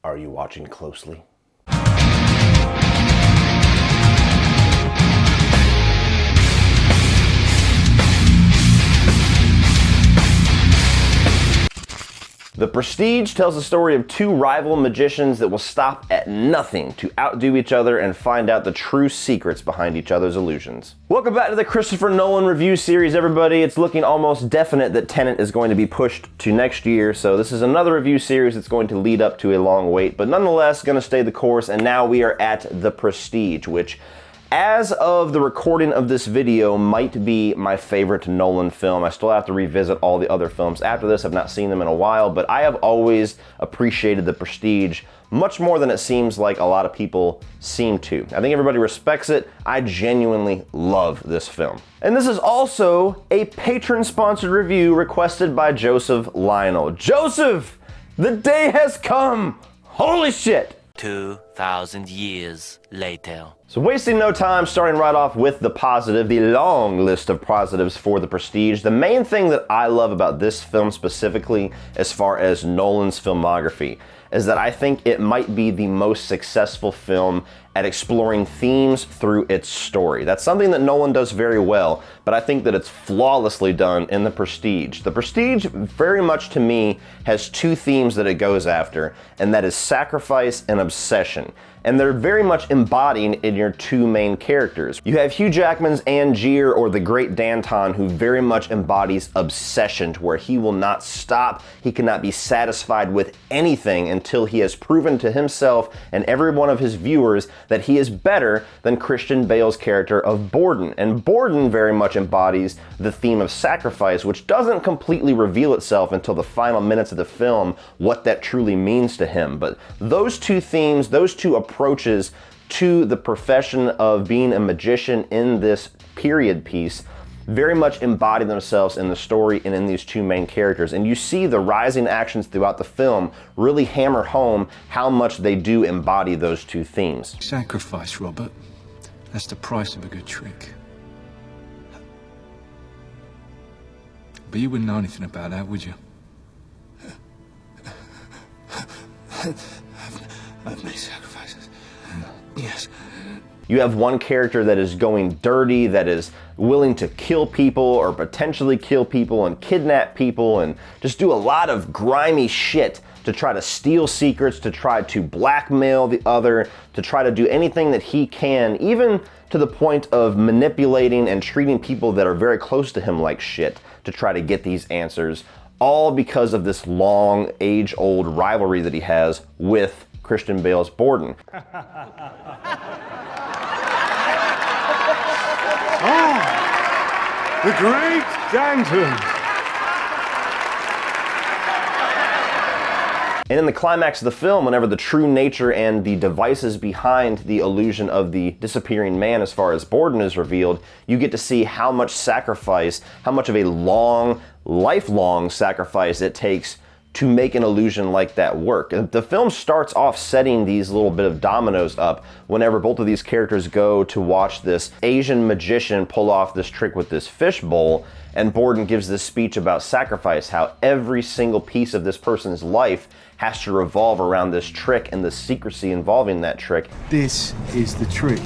Are you watching closely? The Prestige tells the story of two rival magicians that will stop at nothing to outdo each other and find out the true secrets behind each other's illusions. Welcome back to the Christopher Nolan review series, everybody. It's looking almost definite that Tenet is going to be pushed to next year, so this is another review series that's going to lead up to a long wait, but nonetheless going to stay the course, and now we are at The Prestige, which, as of the recording of this video, might be my favorite Nolan film. I still have to revisit all the other films after this. I've not seen them in a while, but I have always appreciated The Prestige much more than it seems like a lot of people seem to. I think everybody respects it. I genuinely love this film. And this is also a patron-sponsored review requested by Joseph Lionel. Joseph, the day has come! Holy shit! 2,000 years later. So wasting no time, starting right off with the positive, the long list of positives for The Prestige. The main thing that I love about this film specifically, as far as Nolan's filmography, is that I think it might be the most successful film at exploring themes through its story. That's something that Nolan does very well, but I think that it's flawlessly done in The Prestige. The Prestige, very much to me, has two themes that it goes after, and that is sacrifice and obsession. And they're very much embodied in your two main characters. You have Hugh Jackman's Angier, or the Great Danton, who very much embodies obsession, to where he will not stop, he cannot be satisfied with anything until he has proven to himself and every one of his viewers that he is better than Christian Bale's character of Borden. And Borden very much embodies the theme of sacrifice, which doesn't completely reveal itself until the final minutes of the film what that truly means to him. But those two themes, those two approaches to the profession of being a magician in this period piece very much embody themselves in the story and in these two main characters. And you see the rising actions throughout the film really hammer home how much they do embody those two themes. Sacrifice, Robert. That's the price of a good trick. But you wouldn't know anything about that, would you? I've made sacrifices. Yes. You have one character that is going dirty, that is willing to kill people or potentially kill people and kidnap people and just do a lot of grimy shit to try to steal secrets, to try to blackmail the other, to try to do anything that he can, even to the point of manipulating and treating people that are very close to him like shit to try to get these answers, all because of this long, age-old rivalry that he has with Christian Bale's Borden. The Great Danton! And in the climax of the film, whenever the true nature and the devices behind the illusion of the disappearing man as far as Borden is revealed, you get to see how much sacrifice, how much of a long, lifelong sacrifice it takes to make an illusion like that work. And the film starts off setting these little bit of dominoes up whenever both of these characters go to watch this Asian magician pull off this trick with this fishbowl, and Borden gives this speech about sacrifice, how every single piece of this person's life has to revolve around this trick and the secrecy involving that trick. This is the trick.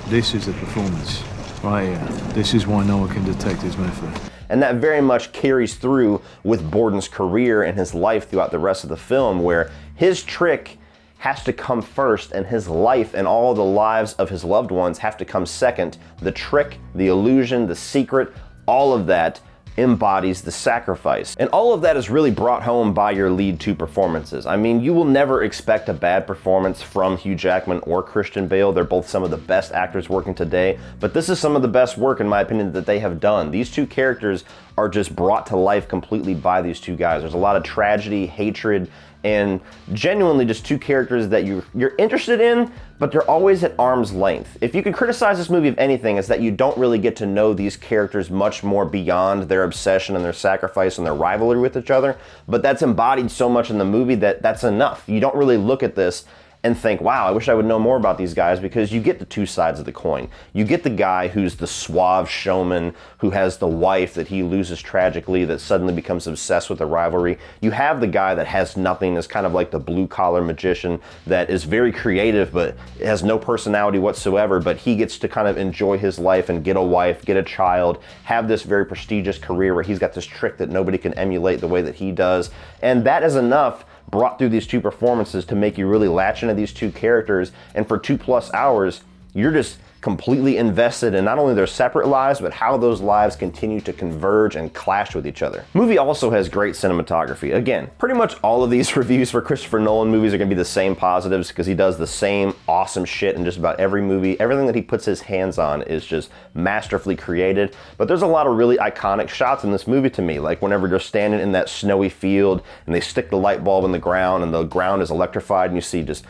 This is the performance. Right here. This is why no one can detect his method. And that very much carries through with Borden's career and his life throughout the rest of the film, where his trick has to come first and his life and all the lives of his loved ones have to come second. The trick, the illusion, the secret, all of that embodies the sacrifice. And all of that is really brought home by your lead two performances. I mean, you will never expect a bad performance from Hugh Jackman or Christian Bale. They're both some of the best actors working today, but this is some of the best work, in my opinion, that they have done. These two characters are just brought to life completely by these two guys. There's a lot of tragedy, hatred, and genuinely just two characters that you're interested in, but they're always at arm's length. If you could criticize this movie of anything, it's that you don't really get to know these characters much more beyond their obsession and their sacrifice and their rivalry with each other, but that's embodied so much in the movie that that's enough. You don't really look at this and think, wow, I wish I would know more about these guys, because you get the two sides of the coin. You get the guy who's the suave showman who has the wife that he loses tragically that suddenly becomes obsessed with the rivalry. You have the guy that has nothing, is kind of like the blue-collar magician that is very creative but has no personality whatsoever, but he gets to kind of enjoy his life and get a wife, get a child, have this very prestigious career where he's got this trick that nobody can emulate the way that he does. And that is enough brought through these two performances to make you really latch into these two characters, and for 2+ hours you're just completely invested in not only their separate lives, but how those lives continue to converge and clash with each other. Movie also has great cinematography. Again, pretty much all of these reviews for Christopher Nolan movies are gonna be the same positives, because he does the same awesome shit in just about every movie. Everything that he puts his hands on is just masterfully created. But there's a lot of really iconic shots in this movie to me, like whenever they're standing in that snowy field and they stick the light bulb in the ground and the ground is electrified, and you see just,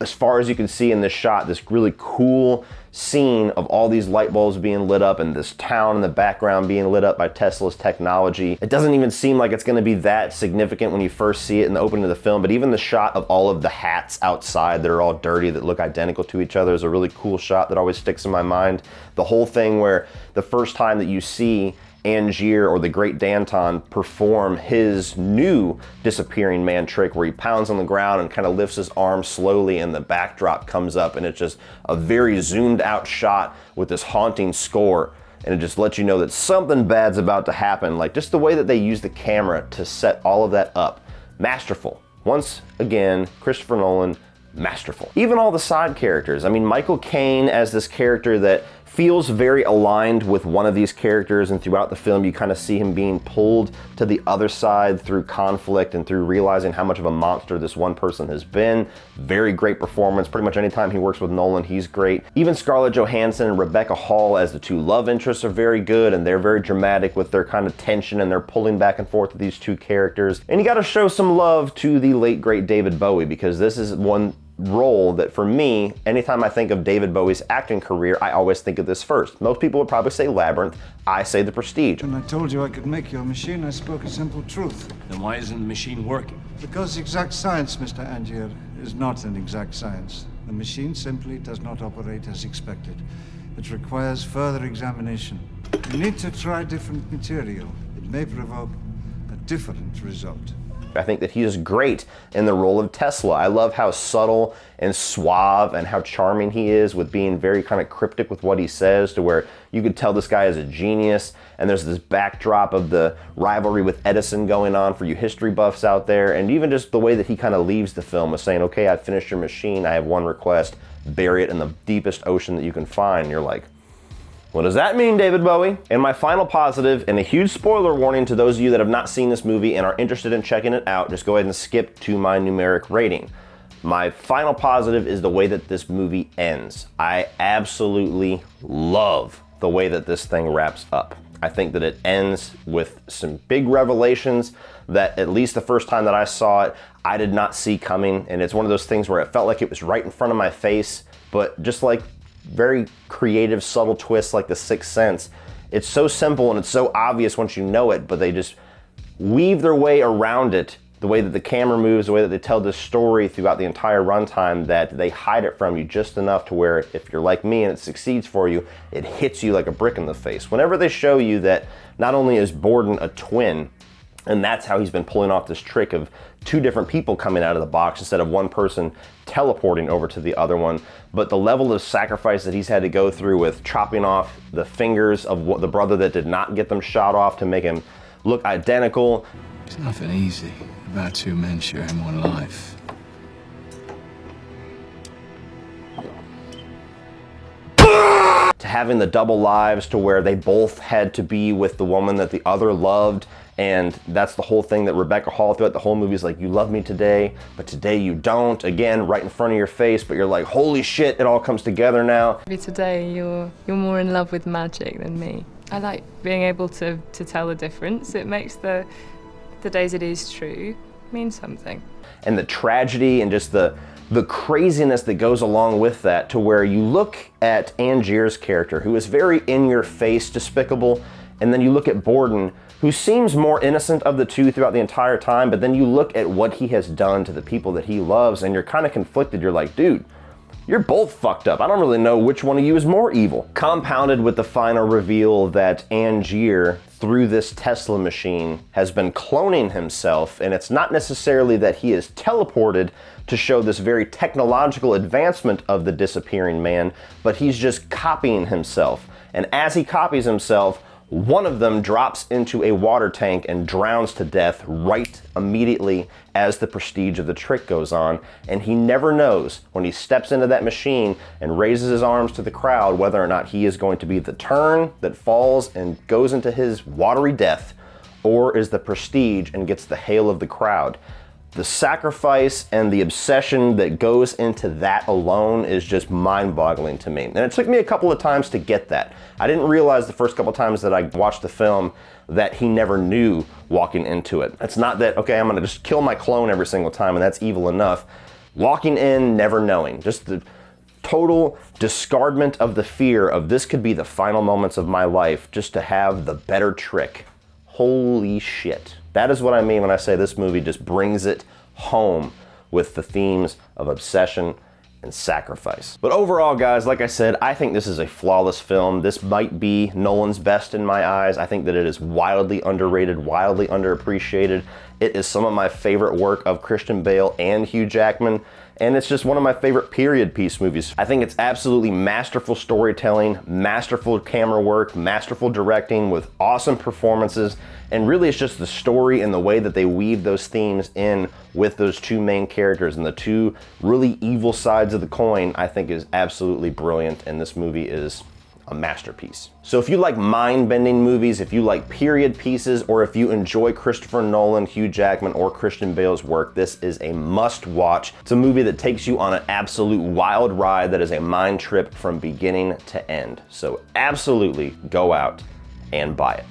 as far as you can see in this shot, this really cool scene of all these light bulbs being lit up and this town in the background being lit up by Tesla's technology. It doesn't even seem like it's going to be that significant when you first see it in the opening of the film, but even the shot of all of the hats outside that are all dirty, that look identical to each other, is a really cool shot that always sticks in my mind. The whole thing where the first time that you see Angier, or the Great Danton, perform his new disappearing man trick, where he pounds on the ground and kind of lifts his arm slowly and the backdrop comes up, and it's just a very zoomed out shot with this haunting score, and it just lets you know that something bad's about to happen. Like, just the way that they use the camera to set all of that up. Masterful. Once again, Christopher Nolan, masterful. Even all the side characters. I mean, Michael Caine as this character that feels very aligned with one of these characters, and throughout the film you kind of see him being pulled to the other side through conflict and through realizing how much of a monster this one person has been. Very great performance. Pretty much anytime he works with Nolan, he's great. Even Scarlett Johansson and Rebecca Hall as the two love interests are very good, and they're very dramatic with their kind of tension and their pulling back and forth with these two characters. And you gotta show some love to the late great David Bowie, because this is one role that, for me, anytime I think of David Bowie's acting career, I always think of this first. Most people would probably say Labyrinth. I say The Prestige. When I told you I could make your machine, I spoke a simple truth. Then why isn't the machine working? Because exact science, Mr. Angier, is not an exact science. The machine simply does not operate as expected. It requires further examination. You need to try different material. It may provoke a different result. I think that he is great in the role of Tesla. I love how subtle and suave and how charming he is with being very kind of cryptic with what he says, to where you could tell this guy is a genius. And there's this backdrop of the rivalry with Edison going on for you history buffs out there. And even just the way that he kind of leaves the film with saying, okay, I've finished your machine. I have one request. Bury it in the deepest ocean that you can find. And you're like, what does that mean, David Bowie? And my final positive, and a huge spoiler warning to those of you that have not seen this movie and are interested in checking it out, just go ahead and skip to my numeric rating. My final positive is the way that this movie ends. I absolutely love the way that this thing wraps up. I think that it ends with some big revelations that, at least the first time that I saw it, I did not see coming. And it's one of those things where it felt like it was right in front of my face, but just like very creative, subtle twists like The Sixth Sense. It's so simple and it's so obvious once you know it, but they just weave their way around it. The way that the camera moves, the way that they tell this story throughout the entire runtime, that they hide it from you just enough to where, if you're like me and it succeeds for you, it hits you like a brick in the face. Whenever they show you that not only is Borden a twin, and that's how he's been pulling off this trick of two different people coming out of the box instead of one person teleporting over to the other one, but the level of sacrifice that he's had to go through with chopping off the fingers of the brother that did not get them shot off to make him look identical. There's nothing easy about two men sharing one life. To having the double lives, to where they both had to be with the woman that the other loved. And that's the whole thing that Rebecca Hall throughout the whole movie is like, you love me today, but today you don't. Again, right in front of your face, but you're like, holy shit, it all comes together now. Maybe today you're more in love with magic than me. I like being able to tell the difference. It makes the days it is true mean something. And the tragedy and just the craziness that goes along with that, to where you look at Angier's character, who is very in-your-face despicable, and then you look at Borden, who seems more innocent of the two throughout the entire time, but then you look at what he has done to the people that he loves and you're kind of conflicted. You're like, dude, you're both fucked up. I don't really know which one of you is more evil. Compounded with the final reveal that Angier, through this Tesla machine, has been cloning himself, and it's not necessarily that he is teleported to show this very technological advancement of the disappearing man, but he's just copying himself. And as he copies himself, one of them drops into a water tank and drowns to death right immediately as the prestige of the trick goes on. And he never knows when he steps into that machine and raises his arms to the crowd whether or not he is going to be the turn that falls and goes into his watery death, or is the prestige and gets the hail of the crowd. The sacrifice and the obsession that goes into that alone is just mind-boggling to me. And it took me a couple of times to get that. I didn't realize the first couple of times that I watched the film that he never knew walking into it. It's not that, okay, I'm gonna just kill my clone every single time and that's evil enough. Walking in, never knowing. Just the total discardment of the fear of this could be the final moments of my life just to have the better trick. Holy shit. That is what I mean when I say this movie just brings it home with the themes of obsession and sacrifice. But overall, guys, like I said, I think this is a flawless film. This might be Nolan's best in my eyes. I think that it is wildly underrated, wildly underappreciated. It is some of my favorite work of Christian Bale and Hugh Jackman, and it's just one of my favorite period piece movies. I think it's absolutely masterful storytelling, masterful camera work, masterful directing with awesome performances, and really it's just the story and the way that they weave those themes in with those two main characters and the two really evil sides of the coin, I think is absolutely brilliant, and this movie is a masterpiece. So if you like mind-bending movies, if you like period pieces, or if you enjoy Christopher Nolan, Hugh Jackman, or Christian Bale's work, this is a must-watch. It's a movie that takes you on an absolute wild ride that is a mind trip from beginning to end. So absolutely go out and buy it.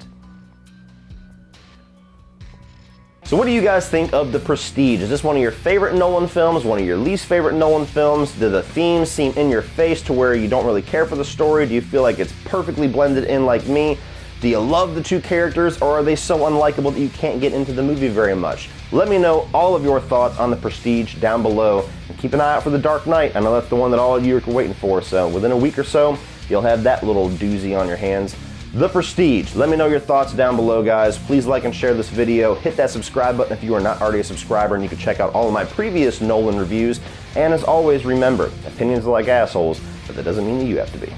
So what do you guys think of The Prestige? Is this one of your favorite Nolan films, one of your least favorite Nolan films? Do the themes seem in your face to where you don't really care for the story? Do you feel like it's perfectly blended in like me? Do you love the two characters, or are they so unlikable that you can't get into the movie very much? Let me know all of your thoughts on The Prestige down below, and keep an eye out for The Dark Knight. I know that's the one that all of you are waiting for, so within a week or so, you'll have that little doozy on your hands. The Prestige. Let me know your thoughts down below, guys. Please like and share this video. Hit that subscribe button if you are not already a subscriber, and you can check out all of my previous Nolan reviews. And as always, remember, opinions are like assholes, but that doesn't mean that you have to be.